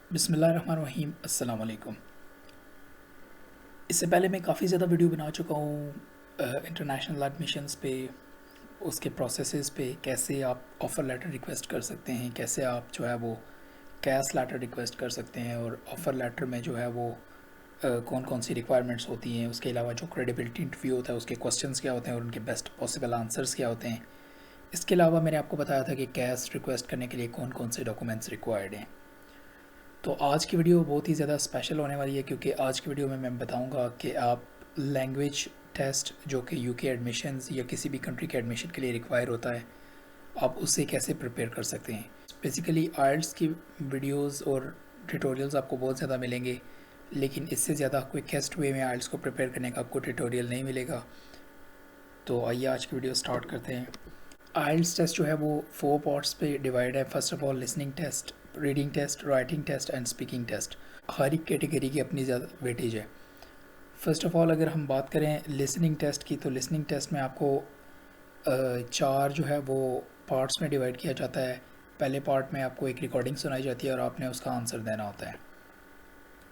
बिस्मिल्लाहिर्रहमानिर्रहीम अस्सलाम वालेकुम। इससे पहले मैं काफ़ी ज़्यादा वीडियो बना चुका हूँ इंटरनेशनल एडमिशन्स पे, उसके प्रोसेसेस पे, कैसे आप ऑफ़र लेटर रिक्वेस्ट कर सकते हैं, कैसे आप जो है वो कैश लेटर रिक्वेस्ट कर सकते हैं, और ऑफ़र लेटर में जो है वो कौन कौन सी रिक्वायरमेंट्स होती हैं, उसके अलावा जो क्रेडिबिलिटी इंटरव्यू होता है उसके क्वेश्चंस क्या होते हैं और उनके बेस्ट पॉसिबल आंसर्स क्या होते हैं। इसके अलावा मैंने आपको बताया था कि कैश रिक्वेस्ट करने के लिए कौन कौन से डॉक्यूमेंट्स रिक्वायर्ड हैं। तो आज की वीडियो बहुत ही ज़्यादा स्पेशल होने वाली है, क्योंकि आज की वीडियो में मैं बताऊंगा कि आप लैंग्वेज टेस्ट जो कि यूके एडमिशन्स या किसी भी कंट्री के एडमिशन के लिए रिक्वायर होता है, आप उससे कैसे प्रिपेयर कर सकते हैं। बेसिकली आइल्स की वीडियोस और ट्यूटोरियल्स आपको बहुत ज़्यादा मिलेंगे, लेकिन इससे ज़्यादा क्विकेस्ट वे में आइल्स को प्रिपेयर करने का आपको ट्यूटोरियल नहीं मिलेगा। तो आइए आज की वीडियो स्टार्ट करते हैं। आइल्स टेस्ट जो है वो 4 पार्ट्स पे डिवाइड है। First of all listening test, reading test, writing test and speaking test. हर एक कैटेगरी की अपनी ज़्यादा वेटेज है। फ़र्स्ट ऑफ ऑल अगर हम बात करें लिसनिंग टेस्ट की, तो लिसनिंग टेस्ट में आपको चार जो है वो पार्ट्स में डिवाइड किया जाता है। पहले पार्ट में आपको एक रिकॉर्डिंग सुनाई जाती है और आपने उसका आंसर देना होता है,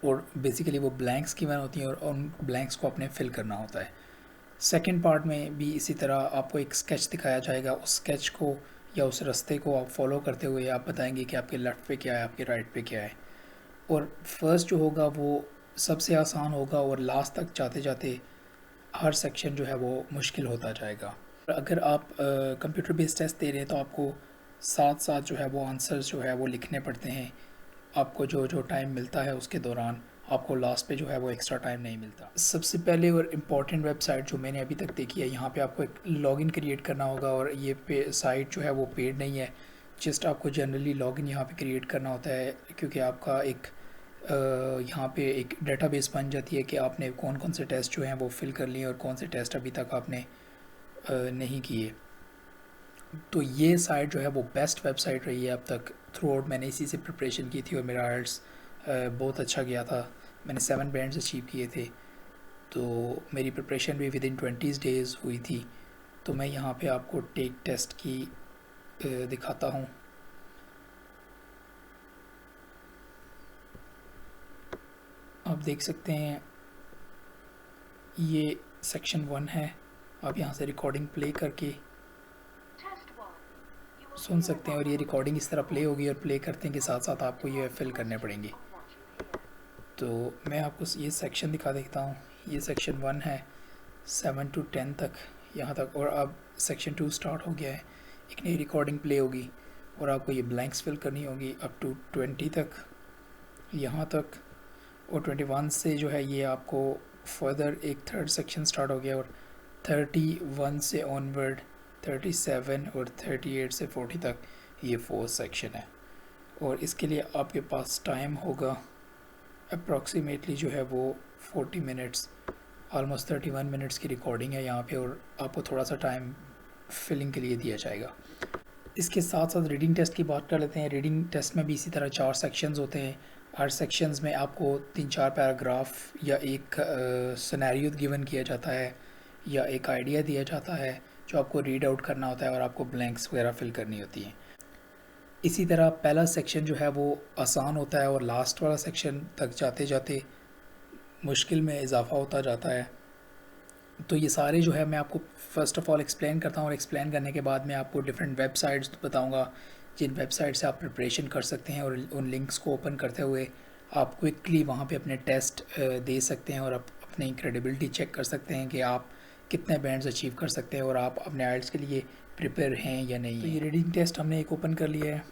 और बेसिकली वो ब्लैंक्स गिवन होती हैं और उन ब्लैंक्स को आपने फिल करना होता है। सेकंड पार्ट में भी इसी तरह आपको एक स्केच दिखाया जाएगा। उस स्केच को या उस रास्ते को आप फॉलो करते हुए आप बताएंगे कि आपके लेफ़्ट पे क्या है, आपके राइट पे क्या है। और फर्स्ट जो होगा वो सबसे आसान होगा, और लास्ट तक जाते जाते हर सेक्शन जो है वो मुश्किल होता जाएगा। अगर आप कंप्यूटर बेस्ड टेस्ट दे रहे हैं तो आपको साथ साथ जो है वो आंसर्स जो है वो लिखने पड़ते हैं। आपको जो जो टाइम मिलता है उसके दौरान आपको लास्ट पे जो है वो एक्स्ट्रा टाइम नहीं मिलता। सबसे पहले और इम्पॉर्टेंट वेबसाइट जो मैंने अभी तक देखी है, यहाँ पे आपको एक लॉगिन क्रिएट करना होगा, और ये पे साइट जो है वो पेड नहीं है। जस्ट आपको जनरली लॉगिन यहाँ पे क्रिएट करना होता है, क्योंकि आपका एक यहाँ पे एक डेटाबेस बन जाती है कि आपने कौन कौन से टेस्ट जो हैं वो फिल कर लिए और कौन से टेस्ट अभी तक आपने नहीं किए। तो ये साइट जो है वो बेस्ट वेबसाइट रही है अब तक थ्रू आउट। मैंने इसी से प्रिपरेशन की थी और मेरा आइल्स बहुत अच्छा गया था। मैंने 7 बैंड्स अचीव किए थे। तो मेरी प्रिपरेशन भी विद इन 20 डेज़ हुई थी। तो मैं यहाँ पे आपको टेक टेस्ट की दिखाता हूँ। आप देख सकते हैं ये सेक्शन 1 है। आप यहाँ से रिकॉर्डिंग प्ले करके सुन सकते हैं, और ये रिकॉर्डिंग इस तरह प्ले होगी और प्ले करते हैं के साथ साथ आपको ये फिल करने पड़ेंगे। तो मैं आपको ये सेक्शन दिखा देता हूँ। ये सेक्शन 1 है 7 to 10 तक, यहाँ तक। और अब सेक्शन 2 स्टार्ट हो गया है। एक नई रिकॉर्डिंग प्ले होगी और आपको ये ब्लैंक्स फिल करनी होगी अप टू 20 तक, यहाँ तक। और 21 से जो है ये आपको फर्दर एक थर्ड सेक्शन स्टार्ट हो गया, और 31 से ऑनवर्ड 37 और 38 से 40 तक ये फोर्थ सेक्शन है। और इसके लिए आपके पास टाइम होगा अप्रॉक्सीमेटली जो है वो 40 मिनट्स, ऑलमोस्ट 31 मिनट्स की रिकॉर्डिंग है यहाँ पे, और आपको थोड़ा सा टाइम फिलिंग के लिए दिया जाएगा। इसके साथ साथ रीडिंग टेस्ट की बात कर लेते हैं। रीडिंग टेस्ट में भी इसी तरह 4 सेक्शंस होते हैं। हर सेक्शंस में आपको 3-4 पैराग्राफ या एक सिनेरियो गिवन किया जाता है या एक आइडिया दिया जाता है जो आपको रीड आउट करना होता है, और आपको ब्लैंक्स वगैरह फिल करनी होती हैं। इसी तरह पहला सेक्शन जो है वो आसान होता है, और लास्ट वाला सेक्शन तक जाते जाते मुश्किल में इजाफ़ा होता जाता है। तो ये सारे जो है मैं आपको फ़र्स्ट ऑफ़ ऑल एक्सप्लेन करता हूँ, और एक्सप्लेन करने के बाद मैं आपको डिफरेंट वेबसाइट्स बताऊँगा जिन वेबसाइट से आप प्रिपरेशन कर सकते हैं, और उन लिंक्स को ओपन करते हुए आप क्विकली वहाँ पे अपने टेस्ट दे सकते हैं, और आप अपनी क्रेडिबिलिटी चेक कर सकते हैं कि आप कितने बैंड्स अचीव कर सकते हैं और आप अपने आइल्स के लिए प्रिपेयर हैं या नहीं। तो ये रीडिंग टेस्ट हमने एक ओपन कर लिया है।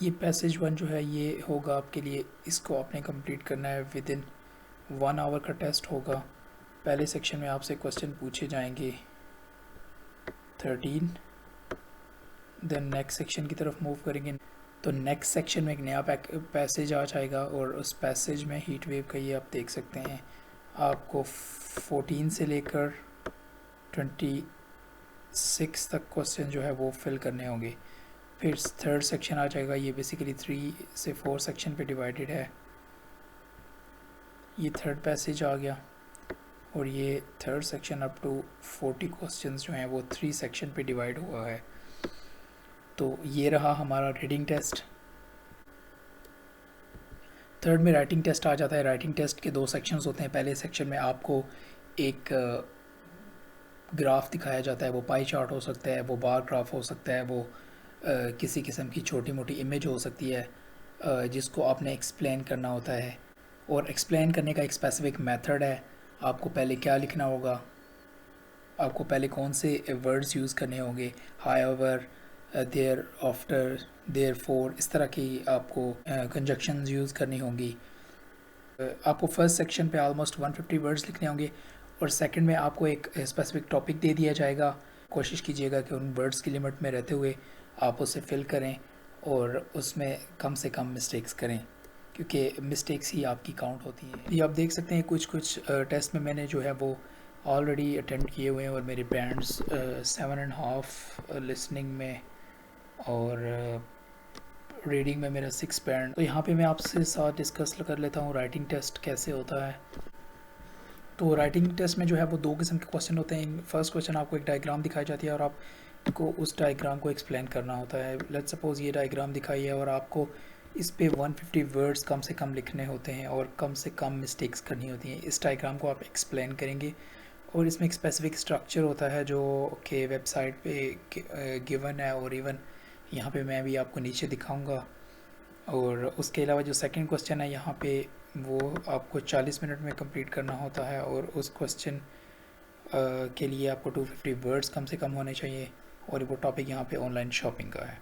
ये पैसेज 1 जो है ये होगा आपके लिए, इसको आपने कंप्लीट करना है विद इन 1 आवर का टेस्ट होगा। पहले सेक्शन में आपसे क्वेश्चन पूछे जाएंगे 13, देन नेक्स्ट सेक्शन की तरफ मूव करेंगे। तो नेक्स्ट सेक्शन में एक नया पैसेज आ जाएगा, और उस पैसेज में हीट वेव का ये आप देख सकते हैं। आपको 14 से लेकर 26 तक क्वेश्चन जो है वो फिल करने होंगे। फिर थर्ड सेक्शन आ जाएगा। ये बेसिकली 3 से 4 सेक्शन पे डिवाइडेड है। ये थर्ड पैसेज आ गया, और ये third section up to 40 questions जो हैं वो 3 सेक्शन पे डिवाइड हुआ है। तो ये रहा हमारा रीडिंग टेस्ट। थर्ड में राइटिंग टेस्ट आ जाता है। राइटिंग टेस्ट के 2 सेक्शंस होते हैं। पहले सेक्शन में आपको एक ग्राफ दिखाया जाता है, वो पाई चार्ट हो सकता है, वो बार ग्राफ हो सकता है, वो किसी किस्म की छोटी मोटी इमेज हो सकती है, जिसको आपने एक्सप्लेन करना होता है। और एक्सप्लेन करने का एक स्पेसिफिक मेथड है। आपको पहले क्या लिखना होगा, आपको पहले कौन से वर्ड्स यूज़ करने होंगे, however, there, after, therefore, इस तरह की आपको कंजक्शंस यूज़ करनी होंगी। आपको फर्स्ट सेक्शन पे ऑलमोस्ट 150 वर्ड्स लिखने होंगे और सेकंड में आपको एक स्पेसिफिक टॉपिक दे दिया जाएगा। कोशिश कीजिएगा कि उन वर्ड्स की लिमिट में रहते हुए आप उसे फिल करें और उसमें कम से कम मिस्टेक्स करें, क्योंकि मिस्टेक्स ही आपकी काउंट होती हैं। ये आप देख सकते हैं कुछ टेस्ट में मैंने जो है वो ऑलरेडी अटेंड किए हुए हैं और मेरे बैंड्स 7.5 लिसनिंग में और रीडिंग में मेरा 6 बैंड। तो यहाँ पे मैं आपसे साथ डिस्कस कर लेता हूँ राइटिंग टेस्ट कैसे होता है। तो राइटिंग टेस्ट में जो है वो 2 किस्म के क्वेश्चन होते हैं। फर्स्ट क्वेश्चन, आपको एक डायग्राम दिखाई जाती है और आपको उस डायग्राम को एक्सप्लेन करना होता है। लेट्स सपोज़ ये डायग्राम दिखाई है और आपको इस पे 150 वर्ड्स कम से कम लिखने होते हैं और कम से कम मिस्टेक्स करनी होती हैं। इस डायग्राम को आप एक्सप्लेन करेंगे और इसमें एक स्पेसिफिक स्ट्रक्चर होता है जो कि वेबसाइट पे गिवन है और इवन यहाँ पे मैं भी आपको नीचे दिखाऊंगा। और उसके अलावा जो सेकंड क्वेश्चन है यहाँ पे, वो आपको 40 मिनट में कंप्लीट करना होता है और उस क्वेश्चन के लिए आपको 250 वर्ड्स कम से कम होने चाहिए और वो टॉपिक यहाँ पे ऑनलाइन शॉपिंग का है।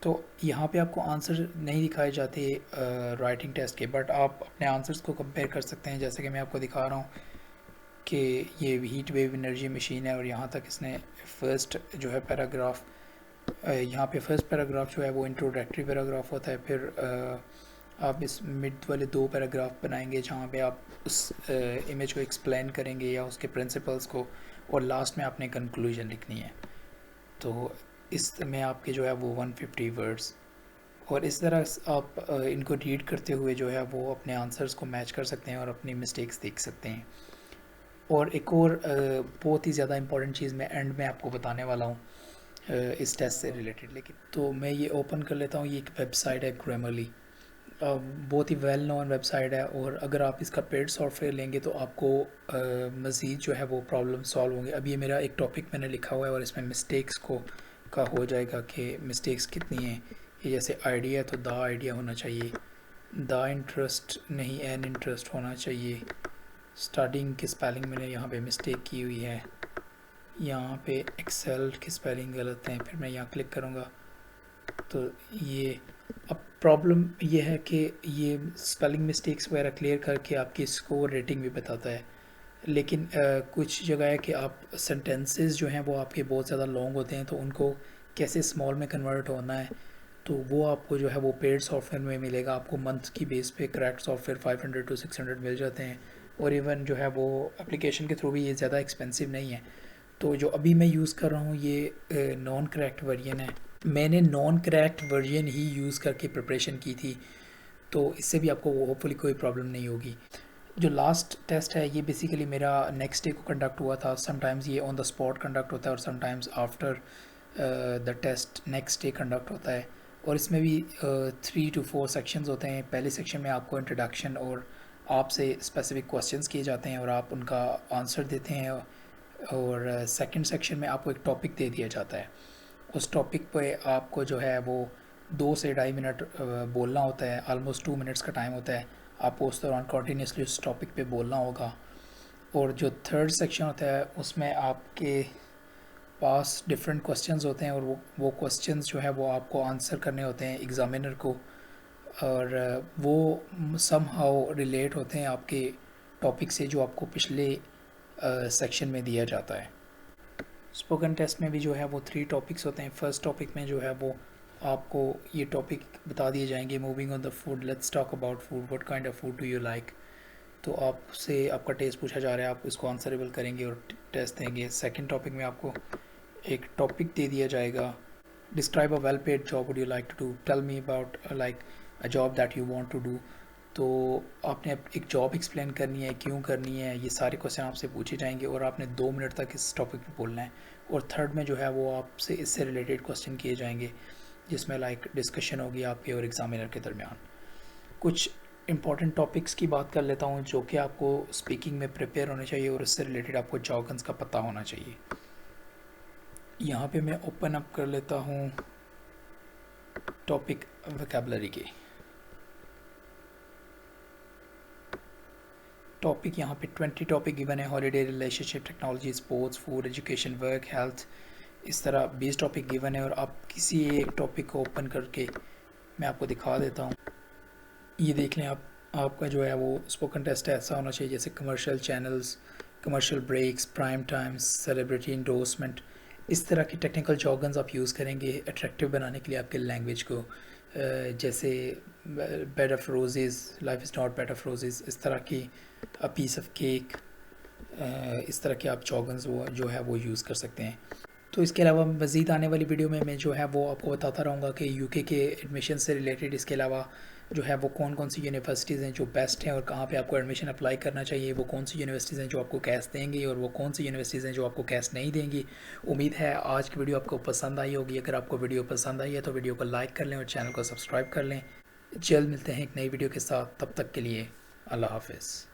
तो यहाँ पे आपको आंसर नहीं दिखाए जाते राइटिंग टेस्ट के, बट आप अपने आंसर्स को कंपेयर कर सकते हैं। जैसे कि मैं आपको दिखा रहा हूँ कि ये हीट वेव एनर्जी मशीन है और यहाँ तक इसने फर्स्ट जो है पैराग्राफ, यहाँ पे फर्स्ट पैराग्राफ जो है वो इंट्रोडक्टरी पैराग्राफ होता है। फिर आप इस मिड वाले 2 पैराग्राफ बनाएंगे जहाँ पे आप उस इमेज को एक्सप्लेन करेंगे या उसके प्रिंसिपल्स को, और लास्ट में आपने कंक्लूजन लिखनी है। तो इसमें आपके जो है वो 150 वर्ड्स, और इस तरह आप इनको रीड करते हुए जो है वो अपने आंसर्स को मैच कर सकते हैं और अपनी मिस्टेक्स देख सकते हैं। और एक और बहुत ही ज़्यादा इम्पॉर्टेंट चीज़ मैं एंड में आपको बताने वाला हूँ इस टेस्ट से रिलेटेड। लेकिन तो मैं ये ओपन कर लेता हूँ। ये एक वेबसाइट है ग्रामरली, बहुत ही वेल नोन वेबसाइट है और अगर आप इसका पेड सॉफ्टवेयर लेंगे तो आपको मज़ीद जो है वो प्रॉब्लम सॉल्व होंगे। अब ये मेरा एक टॉपिक मैंने लिखा हुआ है और इसमें मिस्टेक्स को का हो जाएगा कि मिस्टेक्स कितनी हैं। ये जैसे आइडिया है तो द आइडिया होना चाहिए, द इंटरेस्ट नहीं एन इंटरेस्ट होना चाहिए। स्टार्टिंग की स्पेलिंग मैंने यहाँ पे मिस्टेक की हुई है, यहाँ पे एक्सेल की स्पेलिंग गलत है। फिर मैं यहाँ क्लिक करूँगा तो ये, अब प्रॉब्लम ये है कि ये स्पेलिंग मिस्टेक्स वगैरह क्लियर करके आपकी स्कोर रेटिंग भी बताता है। लेकिन कुछ जगह है कि आप सेंटेंसेस जो हैं वो आपके बहुत ज़्यादा लॉन्ग होते हैं, तो उनको कैसे स्मॉल में कन्वर्ट होना है, तो वो आपको जो है वो पेड सॉफ्टवेयर में मिलेगा। आपको मंथ की बेस पे करेक्ट सॉफ्टवेयर 500 to 600 मिल जाते हैं और इवन जो है वो एप्लीकेशन के थ्रू भी ये ज़्यादा एक्सपेंसिव नहीं है। तो जो अभी मैं यूज़ कर रहा हूँ ये नॉन क्रैक्ड वर्जन है। मैंने नॉन क्रैक्ड वर्जन ही यूज़ करके प्रिपरेशन की थी, तो इससे भी आपको होपफुली कोई प्रॉब्लम नहीं होगी। जो लास्ट टेस्ट है ये बेसिकली मेरा नेक्स्ट डे को कंडक्ट हुआ था। समटाइम्स ये ऑन द स्पॉट कंडक्ट होता है और sometimes after the test next day conduct होता है। और इसमें भी 3 to 4 सेक्शंस होते हैं। पहले सेक्शन में आपको इंट्रोडक्शन और आपसे स्पेसिफिक क्वेश्चंस किए जाते हैं और आप उनका आंसर देते हैं, और सेकंड सेक्शन में आपको एक टॉपिक दे दिया जाता है। उस टॉपिक पे आपको जो है वो 2 से 2.5 मिनट बोलना होता है। ऑलमोस्ट 2 मिनट्स का टाइम होता है। आपको उस दौरान कॉन्टीन्यूसली उस टॉपिक पे बोलना होगा। और जो थर्ड सेक्शन होता है उसमें आपके पास डिफरेंट क्वेश्चंस होते हैं और वो क्वेश्चंस जो है वो आपको आंसर करने होते हैं एग्ज़ामिनर को, और वो सम हाउ रिलेट होते हैं आपके टॉपिक से जो आपको पिछले सेक्शन में दिया जाता है। स्पोकन टेस्ट में भी जो है वो 3 टॉपिक्स होते हैं। फर्स्ट टॉपिक में जो है वो आपको ये टॉपिक बता दिए जाएंगे, moving on the food, let's talk about food, what kind of food do you like. तो आपसे आपका टेस्ट पूछा जा रहा है, आप इसको आंसरेबल करेंगे और टेस्ट देंगे। सेकंड टॉपिक में आपको एक टॉपिक दे दिया जाएगा, describe a well paid job would you like to do, tell me about like a job that you want to do. तो आपने एक जॉब एक्सप्लेन करनी है, क्यों करनी है, ये सारे क्वेश्चन आपसे पूछे जाएंगे और आपने 2 मिनट तक इस टॉपिक पे बोलना है। और थर्ड में जो है वो आपसे इससे रिलेटेड क्वेश्चन किए जाएंगे जिसमें लाइक डिस्कशन होगी आपके और एग्ज़ामिनर के दरमियान। कुछ इम्पॉर्टेंट टॉपिक्स की बात कर लेता हूँ जो कि आपको स्पीकिंग में प्रिपेयर होने चाहिए और उससे रिलेटेड आपको जॉर्गन्स का पता होना चाहिए। यहाँ पे मैं ओपन अप कर लेता हूँ टॉपिक वोकैबुलरी के। टॉपिक यहाँ पे 20 टॉपिक गिवन है, holiday, relationship, technology, sports, food, education, work, health, इस तरह 20 टॉपिक गिवन है। और आप किसी एक टॉपिक को ओपन करके मैं आपको दिखा देता हूँ। ये देख लें आप, आपका जो है वो स्पोकन टेस्ट ऐसा होना चाहिए जैसे commercial channels, commercial breaks, prime times, celebrity endorsement, इस तरह की टेक्निकल जॉर्गन्स आप यूज़ करेंगे अट्रैक्टिव बनाने के लिए आपके लैंग्वेज को। जैसे bed of roses, life is not bed of roses, इस तरह की अ पीस ऑफ केक, इस तरह के आप जॉर्गन्स वो जो है वो यूज़ कर सकते हैं। तो इसके अलावा मज़ीद आने वाली वीडियो में मैं जो है वो आपको बताता रहूँगा कि यूके के एडमिशन से रिलेटेड, इसके अलावा जो है वो कौन कौन सी यूनिवर्सिटीज़ हैं जो बेस्ट हैं और कहाँ पे आपको एडमिशन अप्लाई करना चाहिए, वो कौन सी यूनिवर्सिटीज़ हैं जो आपको कैश देंगी और वो कौन सी यूनिवर्सिटीज़ हैं जो आपको कैश नहीं देंगी। उम्मीद है आज की वीडियो आपको पसंद आई होगी। अगर आपको वीडियो पसंद आई है तो वीडियो को लाइक कर लें और चैनल को सब्सक्राइब कर लें। जल्द मिलते हैं एक नई वीडियो के साथ, तब तक के लिए अल्लाह हाफ़िज़।